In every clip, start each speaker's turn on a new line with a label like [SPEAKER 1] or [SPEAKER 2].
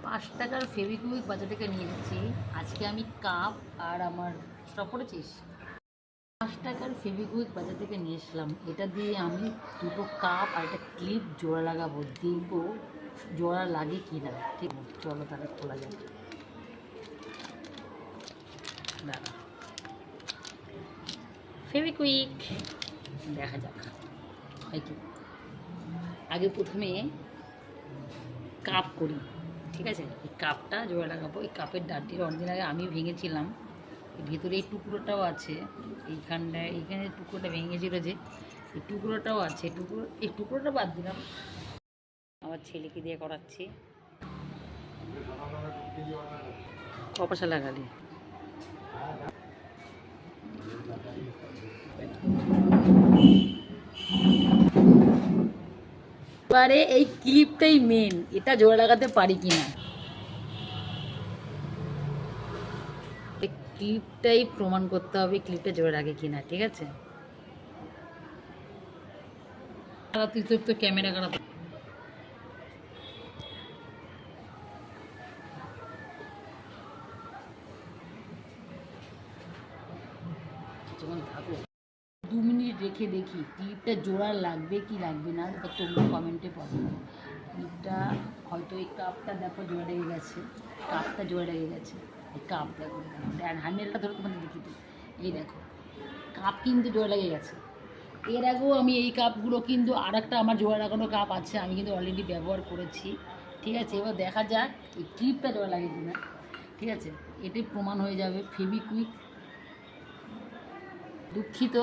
[SPEAKER 1] 5 টাকার ফেভিকুইক বাজার থেকে নিয়ে এসেছি। আজকে আমি কাপ আর আমার স্টপ করেছিস। 5 টাকার ফেভিকুইক বাজার থেকে নিয়ে এসলাম। এটা দিয়ে আমি দুটো কাপ আর একটা ক্লিপ জোড়া লাগাবো, দেখবো জোড়া লাগে কি না। ঠিক আছে, চলো তাহলে খোলা যাবে। দাঁড়া, ফেভিকুইক দেখা যাক হয় কি। আগে প্রথমে কাপ করি, ঠিক আছে। এই কাপটা জোড়া লাগাবো। এই কাপের ডাটির অরিজিনাল আমি ভেঙেছিলাম, ভিতরে এই টুকরোটাও আছে। এইখানে টুকরোটা ভেঙেছিল যে, এই টুকরোটাও আছে। এই টুকরোটা বাদ দিলাম, আমার ছেলেকে দিয়ে করাচ্ছি। ক পয়সা লাগালি? এবারে এই ক্লিপটাই মেন, এটা জোড়া লাগাতে পারি কিনা। ক্লিপটাই প্রমাণ করতে হবে ক্লিপটা জোড়া লাগে কিনা, ঠিক আছে। তুই তো ক্যামেরা খারাপ। যখন থাকো 2 মিনিট রেখে দেখি ক্লিপটা জোড়া লাগবে কি লাগবে না, তোমরা কমেন্টে পাবো। ক্লিপটা হয়তো এই কাপটা দেখো জোড়া লেগে গেছে, কাপটা জোড়া লেগে গেছে। এই কাপ দেখো, হ্যান্ডেলটা ধরে তোমাদের দেখি দিই। এই দেখো কাপ কিন্তু জোড়া লেগে গেছে। এর আগেও আমি এই কাপগুলো কিন্তু আর একটা আমার জোড়া লাগানো কাপ আছে, আমি কিন্তু অলরেডি ব্যবহার করেছি, ঠিক আছে। এবার দেখা যাক এই ক্লিপটা জোড়া লাগে কিনা, ঠিক আছে। এটাই প্রমাণ হয়ে যাবে। ফেভিকুইক, দুঃখিত,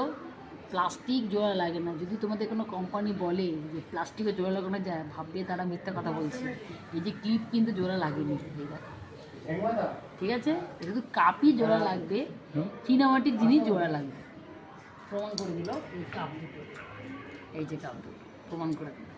[SPEAKER 1] প্লাস্টিক জোড়া লাগে না। যদি তোমাদের কোনো কোম্পানি বলে যে প্লাস্টিকের জোড়া লাগানো যায়, ভাববে তারা মিথ্যা কথা বলছে। এই যে ক্লিপ কিন্তু জোড়া লাগেনি, ঠিক আছে। শুধু কাপই জোড়া লাগবে, চীনামাটির জিনিস জোড়া লাগবে। প্রমাণ করে দিল এই কাপ দুটো, এই যে কাপ দুটো প্রমাণ করে দিল।